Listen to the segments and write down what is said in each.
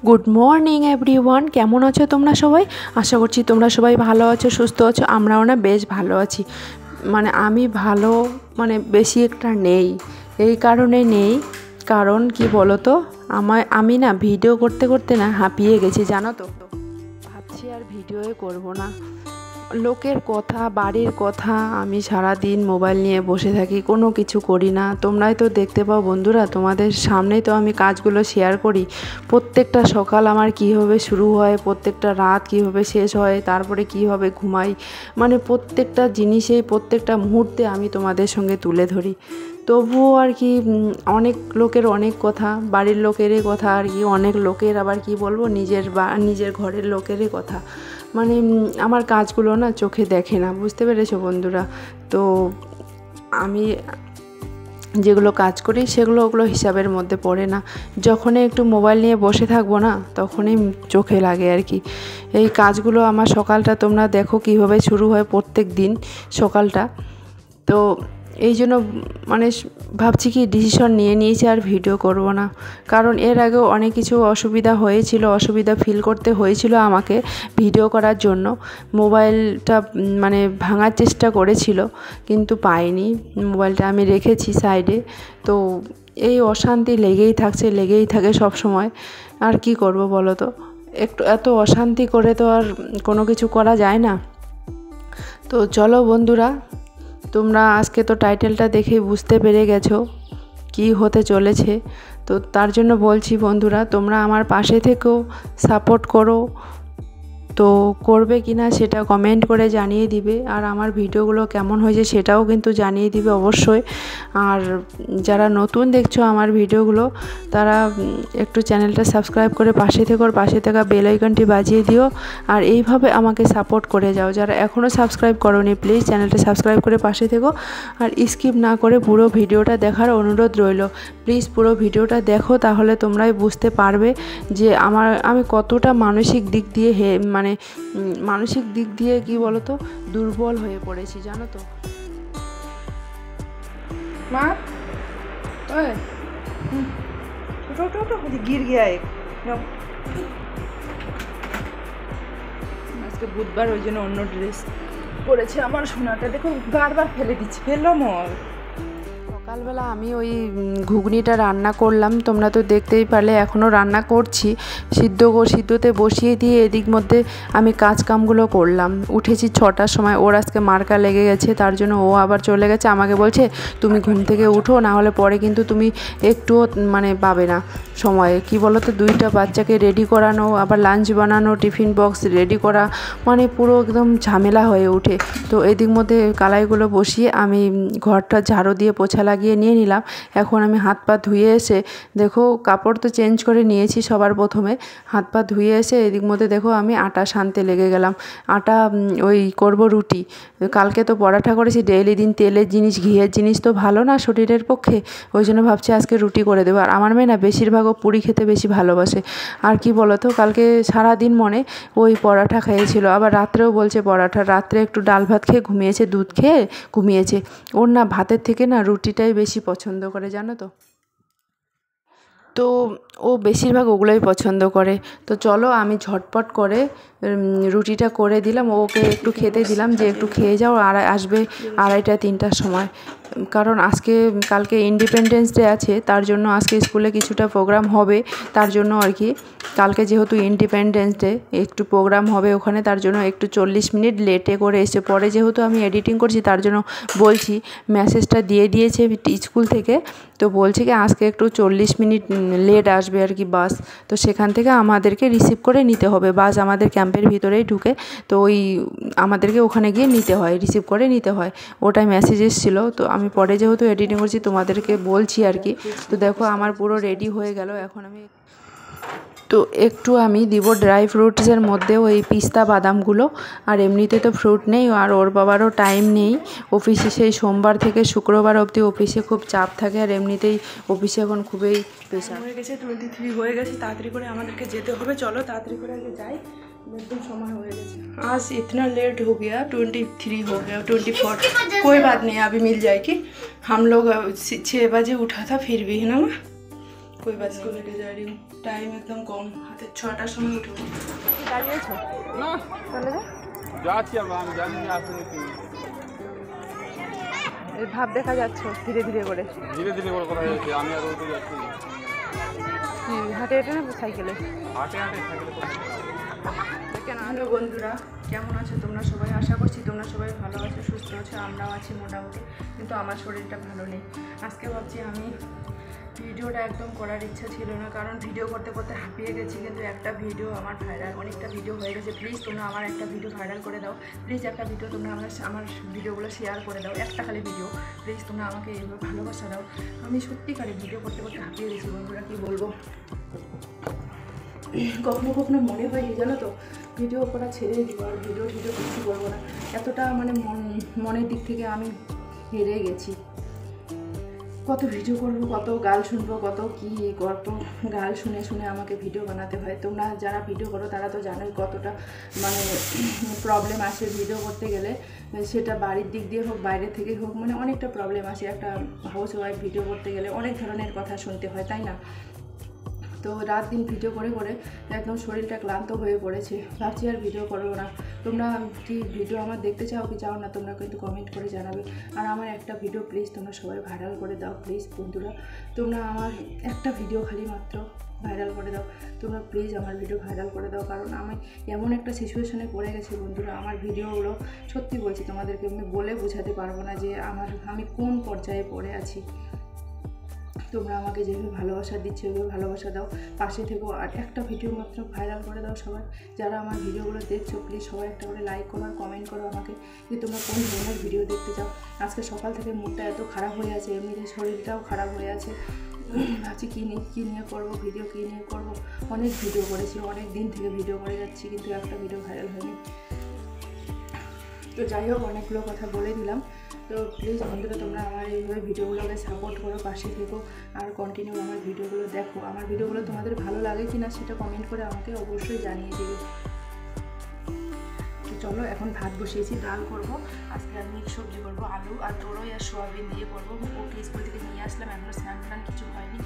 Good morning everyone, কেমন আছো তোমরা সবাই? আশা করছি তোমরা সবাই ভালো আছো, সুস্থ আছো। আমরাও না বেশ ভালো আছি। আমি ভালো বেশি একটা নেই। এই কারণে নেই, কারণ কি বলো তো, আমি না ভিডিও করতে করতে না হাঁপিয়ে গেছি, জানো তো। ভাবছি আর ভিডিওই করব না। লোকের কথা, বাড়ির কথা, আমি সারা দিন মোবাইল নিয়ে বসে থাকি, কোনো কিছু করি না। তোমরাই তো দেখতে পাও বন্ধুরা, তোমাদের সামনেই তো আমি কাজগুলো শেয়ার করি। প্রত্যেকটা সকাল আমার কীভাবে শুরু হয়, প্রত্যেকটা রাত কীভাবে শেষ হয়, তারপরে কীভাবে ঘুমাই, প্রত্যেকটা জিনিসেই, প্রত্যেকটা মুহূর্তে আমি তোমাদের সঙ্গে তুলে ধরি। তবুও আর কি অনেক লোকের অনেক কথা, বাড়ির লোকেরই কথা আর কি, অনেক লোকের আবার কি বলবো, নিজের ঘরের লোকেরই কথা। আমার কাজগুলো না চোখে দেখে না, বুঝতে পেরেছো বন্ধুরা? তো আমি যেগুলো কাজ করি ওগুলো হিসাবের মধ্যে পড়ে না। যখনই একটু মোবাইল নিয়ে বসে থাকবো না, তখনই চোখে লাগে আর কি। এই কাজগুলো আমার সকালটা তোমরা দেখো কীভাবে শুরু হয় প্রত্যেক দিন সকালটা। তো এই জন্য ভাবছি কি ডিসিশন নিয়ে নিয়েছি আর ভিডিও করব না। কারণ এর আগেও অনেক কিছু অসুবিধা ফিল করতে হয়েছিল আমাকে ভিডিও করার জন্য। মোবাইলটা ভাঙার চেষ্টা করেছিল, কিন্তু পাইনি। মোবাইলটা আমি রেখেছি সাইডে। তো এই অশান্তি লেগেই থাকে সব সময়। আর কি করব বলো তো, এত অশান্তি করে তো আর কোনো কিছু করা যায় না। তো চলো বন্ধুরা, তোমরা আজকে তো টাইটেলটা দেখেই বুঝতে পেরে গেছো কি হতে চলেছে। তো তার জন্য বলছি বন্ধুরা, তোমরা আমার পাশে থেকেও সাপোর্ট করো। তো করবে কি না সেটা কমেন্ট করে জানিয়ে দিবে। আর আমার ভিডিওগুলো কেমন হয়েছে সেটাও কিন্তু জানিয়ে দিবে অবশ্যই। আর যারা নতুন দেখছো আমার ভিডিওগুলো, তারা একটু চ্যানেলটা সাবস্ক্রাইব করে পাশে থাকা বেল আইকনটি বাজিয়ে দিও। আর এইভাবে আমাকে সাপোর্ট করে যাও। যারা এখনও সাবস্ক্রাইব করোনি, প্লিজ চ্যানেলটা সাবস্ক্রাইব করে পাশে থেকো। আর স্কিপ না করে পুরো ভিডিওটা দেখার অনুরোধ রইল। প্লিজ পুরো ভিডিওটা দেখো, তাহলে তোমরাই বুঝতে পারবে যে আমি কতটা মানসিক দিক দিয়ে কি বলো তো, দুর্বল হয়ে পড়েছি, জানো তো। মা ওই गिर गया एक। আজকে বুধবার, ওই জন্য অন্য ড্রেস পরেছে আমার সোনাটা। দেখো বারবার ফেলে দিচ্ছি, ফেললো মল। সকালবেলা আমি ওই ঘুগনিটা রান্না করলাম, তোমরা তো দেখতেই পারলে। এখনও রান্না করছি, সিদ্ধতে বসিয়ে দিয়ে এদিক মধ্যে আমি কাজকামগুলো করলাম। উঠেছি 6টার সময়। ওর আজকে মার্কা লেগে গেছে, তার জন্য ও আবার চলে গেছে। আমাকে বলছে তুমি ঘুম থেকে উঠো, না হলে পরে কিন্তু তুমি একটুও পাবে না সময়ে। কি বলো তো, 2টা বাচ্চাকে রেডি করানো, আবার লাঞ্চ বানানো, টিফিন বক্স রেডি করা, পুরো একদম ঝামেলা হয়ে ওঠে। তো এদিক মধ্যে কালাইগুলো বসিয়ে আমি ঘরটা ঝাড়ু দিয়ে পোছা লাগিয়ে নিয়ে নিলাম। এখন আমি হাত পা ধুয়ে এসে দেখো, কাপড় তো চেঞ্জ করে নিয়েছি সবার প্রথমে। হাত পা ধুয়ে এসে এদিক মধ্যে দেখো আমি আটা সানতে লেগে গেলাম। আটা ওই করব রুটি। কালকে তো পরাঠা করেছি। ডেইলি দিন তেলের জিনিস, ঘিয়ের জিনিস তো ভালো না শরীরের পক্ষে। ওই জন্য ভাবছি আজকে রুটি করে দেবো। আর আমার মেয়ে না বেশিরভাগও পুরি খেতে বেশি ভালোবাসে। আর কি বলো তো, কালকে সারাদিন ওই পরাঠা খেয়েছিল। আবার রাত্রেও বলছে পরাঠা। রাত্রে একটু ডাল ভাত খেয়ে ঘুমিয়েছে, দুধ খেয়ে ঘুমিয়েছে। ওর না ভাতের থেকে না রুটিটাই বেশি পছন্দ করে, জানো তো। তো ও বেশিরভাগ ওগুলোই পছন্দ করে। তো চলো আমি ঝটপট করে রুটিটা করে দিলাম। ওকে একটু খেতে দিলাম, যে একটু খেয়ে যাও, আর আসবে 2:30-3টার সময়। কারণ কালকে ইন্ডিপেন্ডেন্স ডে আছে, তার জন্য আজকে স্কুলে কিছুটা প্রোগ্রাম হবে। তার জন্য আর কি, কালকে যেহেতু ইন্ডিপেন্ডেন্স ডে, একটু প্রোগ্রাম হবে ওখানে, তার জন্য একটু 40 মিনিট লেটে করে এসে, পরে যেহেতু আমি এডিটিং করছি তার জন্য বলছি, মেসেজটা দিয়ে দিয়েছে স্কুল থেকে। তো বলছে কি আজকে একটু 40 মিনিট লেট আসবে আর কি বাস। তো সেখান থেকে আমাদেরকে রিসিভ করে নিতে হবে। বাস আমাদের ক্যাম্পের ভিতরেই ঢুকে, তো আমাদেরকে ওখানে গিয়ে নিতে হয়, রিসিভ করে নিতে হয়। ওটাই মেসেজ এসেছিলো। তো আমি পরে যেহেতু এডিটিং করছি তোমাদেরকে বলছি আর কি। তো দেখো আমার পুরো রেডি হয়ে গেল। এখন একটু আমি দিব ড্রাই ফ্রুটসের মধ্যে ওই পিস্তা বাদামগুলো। আর এমনিতে তো ফ্রুট নেই, আর ওর বাবারও টাইম নেই। অফিসে সেই সোমবার থেকে শুক্রবার অবধি অফিসে খুব চাপ থাকে, আর এমনিতেই অফিসে এখন খুবই প্রেশার হয়ে গেছে। 23 হয়ে গেছে, তাড়াতাড়ি করে আমাদেরকে যেতে হবে। চলো তাড়াতাড়ি করে আগে যাই, एकदम समय हो गया। आज इतना लेट हो गया, 23 हो गया, 24। कोई बात नहीं, अभी मिल जाएगी। हम लोग 6 बजे उठा था फिर भी, है ना। कोई बात को लेके जा रही हूँ। टाइम एकदम कम, हाथे 6টার সময় উঠে দাঁড়িয়েছো না, চলে যা যাচ্ছি আমি জানি না আসলে কি এই ভাব দেখা যাচ্ছে ধীরে ধীরে করে করা যাচ্ছে। আমি আর ওইতে যাচ্ছি হাঁটে হাঁটে না সাইকেলে কেন। হ্যালো বন্ধুরা, কেমন আছো তোমরা সবাই? আশা করছি তোমরা সবাই ভালো আছো, সুস্থ আছো, আমরাও আছি মোটামুটি, কিন্তু আমার শরীরটা ভালো নেই। আজকে ভাবছি আমি ভিডিওটা একদম করার ইচ্ছা ছিল না, কারণ ভিডিও করতে করতে হাঁপিয়ে গেছি, কিন্তু একটা ভিডিও আমার ভাইরাল, অনেকটা ভিডিও হয়ে গেছে। প্লিজ তোমরা আমার একটা ভিডিও ভাইরাল করে দাও, প্লিজ একটা ভিডিও তোমরা আমার ভিডিওগুলো শেয়ার করে দাও, একটা খালি ভিডিও প্লিজ তোমরা আমাকে এইভাবে ভালোবাসা দাও। আমি সত্যিকারে ভিডিও করতে করতে হাঁপিয়ে গেছি বন্ধুরা, কী বলবো। কখনো কখনো মনে হয় কি জানো তো, ভিডিও করা ছেড়ে দিব আর ভিডিও কিছু করবো না, এতটা মানে মনের দিক থেকে আমি হেরে গেছি। কত ভিডিও করবো, কত গাল শুনবো, কত গাল শুনে শুনে আমাকে ভিডিও বানাতে হয়। তোমরা যারা ভিডিও করো তারা তো জানোই কতটা মানে প্রবলেম আসে ভিডিও করতে গেলে, সেটা বাড়ির দিক দিয়ে হোক বাইরে থেকে হোক, মানে অনেকটা প্রবলেম আসে। একটা হাউস ওয়াইফ ভিডিও করতে গেলে অনেক ধরনের কথা শুনতে হয়, তাই না? তো রাত দিন ভিডিও করে করে একদম শরীরটা ক্লান্ত হয়ে পড়েছে, ভাবছি আর ভিডিও করবো না। তোমরা কি ভিডিও আমার দেখতে চাও কি চাও না তোমরা কিন্তু কমেন্ট করে জানাবে। আর আমার একটা ভিডিও প্লিজ তোমরা সবাই ভাইরাল করে দাও, প্লিজ বন্ধুরা, তোমরা আমার একটা ভিডিও খালি মাত্র ভাইরাল করে দাও। তোমরা প্লিজ আমার ভিডিও ভাইরাল করে দাও, কারণ আমি এমন একটা সিচুয়েশনে পড়ে গেছি বন্ধুরা, আমার ভিডিওগুলো সত্যি বলছি তোমাদেরকে আমি বলে বোঝাতে পারবো না যে আমি কোন পর্যায়ে পড়ে আছি। তোমরা আমাকে যেভাবে ভালোবাসা দিচ্ছ ওইভাবে ভালোবাসা দাও, পাশে থেকেও। আর একটা ভিডিও মাত্র ভাইরাল করে দাও সবাই। যারা আমার ভিডিওগুলো দেখছো প্লিজ সবাই একটা করে লাইক করো আর কমেন্ট করো আমাকে যে তোমরা কোন ধরনের ভিডিও দেখতে চাও। আজকে সকাল থেকে মুডটা এত খারাপ হয়ে আছে, এমনিতে শরীরটাও খারাপ হয়ে আছে। ভাবছি কী নিয়ে করবো ভিডিও, কী নিয়ে করবো। অনেক ভিডিও করেছি, অনেক দিন থেকে ভিডিও করে যাচ্ছি, কিন্তু একটা ভিডিও ভাইরাল হয়নি। তো যাই হোক, অনেকগুলো কথা বলে দিলাম। তো প্লিজ বন্ধুরা তোমরা আমার এইভাবে ভিডিওগুলোকে সাপোর্ট করো, পাশে থেকো আর কন্টিনিউ আমার ভিডিওগুলো দেখো। আমার ভিডিওগুলো তোমাদের ভালো লাগে কি না সেটা কমেন্ট করে আমাকে অবশ্যই জানিয়ে দেবে। তো চলো, এখন ভাত বসিয়েছি, ডাল করবো। আজকে আমি মিক্স সবজি করবো, আলু আর তরই আর সোয়াবিন দিয়ে করবো। ওকে স্কুল থেকে নিয়ে আসলাম, এখনও স্নান কিছু হয়নি।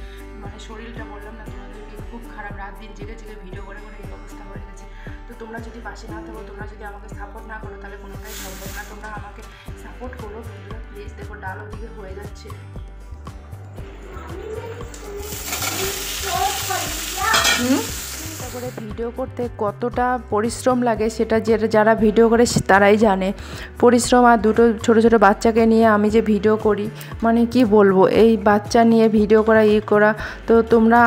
মানে শরীরটা বললাম না তোমাদেরকে খুব খারাপ, রাত দিন জেগে ভিডিও করে এই অবস্থা হয়ে গেছে। তো তোমরা যদি পাশে না থাকো, তোমরা যদি আমাকে সাপোর্ট না করো, তাহলে কোনোটাই সম্ভব না। তোমরা আমাকে সাপোর্ট করো বন্ধুরা প্লিজ। দেখো ডাল ওদিকে হয়ে যাচ্ছে। তারপরে ভিডিও করতে কতটা পরিশ্রম লাগে সেটা যারা ভিডিও করে তারাই জানে। পরিশ্রম, আর দুটো ছোট ছোট বাচ্চাকে নিয়ে আমি যে ভিডিও করি, মানে কি বলবো, এই বাচ্চা নিয়ে ভিডিও করা তো তোমরা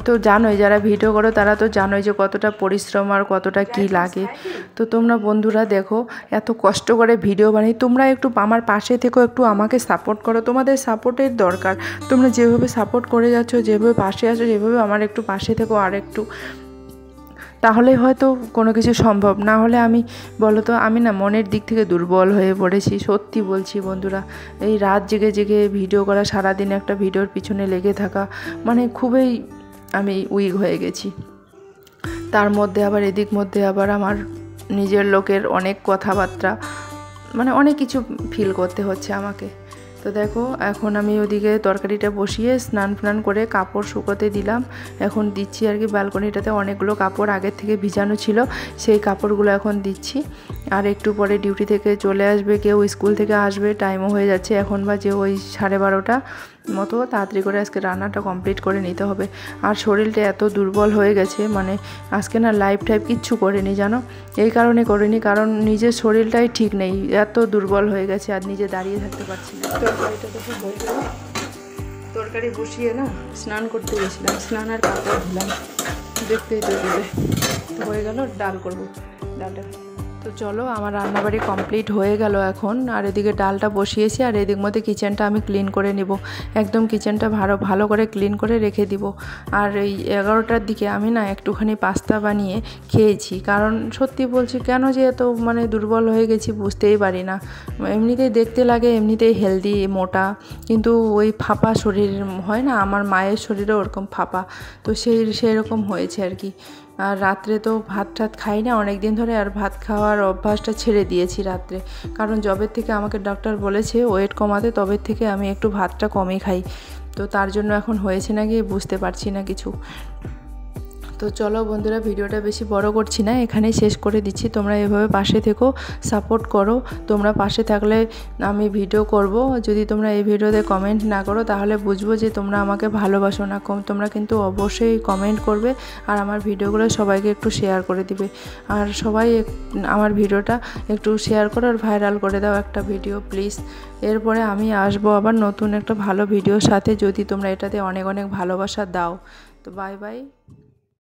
তো জানোই, যারা ভিডিও করো তারা তো জানোই যে কতটা পরিশ্রম আর কতটা কি লাগে। তো তোমরা বন্ধুরা দেখো, এত কষ্ট করে ভিডিও বানাই, তোমরা একটু আমার পাশে থেকেও, একটু আমাকে সাপোর্ট করো। তোমাদের সাপোর্টের দরকার। তোমরা যেভাবে সাপোর্ট করে যাচ্ছ, যেভাবে পাশে আছো, যেভাবে আমার একটু পাশে থেকো আর একটু, তাহলে হয়তো কোনো কিছু সম্ভব। না হলে আমি বলো তো, আমি না মনের দিক থেকে দুর্বল হয়ে পড়েছি, সত্যি বলছি বন্ধুরা। এই রাত জেগে ভিডিও করা, সারাদিন একটা ভিডিওর পিছনে লেগে থাকা, মানে খুবই আমি উইক হয়ে গেছি। তার মধ্যে আবার আমার নিজের লোকের অনেক কথাবার্তা, মানে অনেক কিছু ফিল করতে হচ্ছে আমাকে। তো দেখো, এখন আমি ওদিকে তরকারিটা বসিয়ে স্নান করে কাপড় শুকোতে দিলাম। এখন দিচ্ছি আর কি ব্যালকনিটাতে অনেকগুলো কাপড় আগের থেকে ভিজানো ছিল, সেই কাপড়গুলো এখন দিচ্ছি। আর একটু পরে ডিউটি থেকে চলে আসবে কেউ, স্কুল থেকে আসবে, টাইমও হয়ে যাচ্ছে। এখন বাজে ওই 12:30 মতো। তাড়াতাড়ি করে আজকে রান্নাটা কমপ্লিট করে নিতে হবে। আর শরীরটা এত দুর্বল হয়ে গেছে, মানে আজকে না লাইভ কিচ্ছু করিনি জানো। এই কারণে করিনি, কারণ নিজের শরীরটাই ঠিক নেই, এত দুর্বল হয়ে গেছে আর নিজে দাঁড়িয়ে থাকতে পারছি না। তরকারিটা তো হয়ে গেল, তরকারি বসিয়ে না স্নান করতে গেছিলাম, স্নান আর কাপড় ধুলাম, দেখতেই তো হয়ে গেল। ডাল করবো, ডালটা। তো চলো, আমার রান্নাবাড়ি কমপ্লিট হয়ে গেল এখন। আর এদিকে ডালটা বসিয়েছি, আর এদিক মধ্যে কিচেনটা আমি ক্লিন করে নিব। একদম কিচেনটা ভালো করে ক্লিন করে রেখে দিব। আর এই 11টার দিকে আমি না একটুখানি পাস্তা বানিয়ে খেয়েছি, কারণ সত্যি বলছি কেন যে এত মানে দুর্বল হয়ে গেছি বুঝতেই পারি না। এমনিতেই দেখতে লাগে, এমনিতেই হেলদি মোটা, কিন্তু ওই ফাঁপা শরীর হয় না, আমার মায়ের শরীরে ওরকম ফাঁপা, তো সেই রকম হয়েছে আর কি। আর রাত্রে তো ভাত টাত খাই না অনেক দিন ধরে, আর ভাত খাওয়ার অভ্যাসটা ছেড়ে দিয়েছি রাত্রে, কারণ যবে থেকে আমাকে ডক্টর বলেছে ওয়েট কমাতে তবে থেকে আমি একটু ভাতটা কমই খাই। তো তার জন্য এখন হয়েছে নাকি বুঝতে পারছি না কিছু। তো চলো বন্ধুরা, ভিডিওটা বেশি বড় করছি না, এখানেই শেষ করে দিচ্ছি। তোমরা এভাবে পাশে থেকো, সাপোর্ট করো। তোমরা পাশে থাকলে আমি ভিডিও করব। যদি তোমরা এই ভিডিওতে কমেন্ট না করো তাহলে বুঝবো যে তোমরা আমাকে ভালোবাসো না। তোমরা কিন্তু অবশ্যই কমেন্ট করবে, আর আমার ভিডিওগুলো সবাইকে একটু শেয়ার করে দিবে। আর সবাই আমার ভিডিওটা একটু শেয়ার করো আর ভাইরাল করে দাও একটা ভিডিও প্লিজ। এরপরে আমি আসবো আবার নতুন একটা ভালো ভিডিওর সাথে, যদি তোমরা এটাতে অনেক অনেক ভালোবাসা দাও। তো বাই বাই।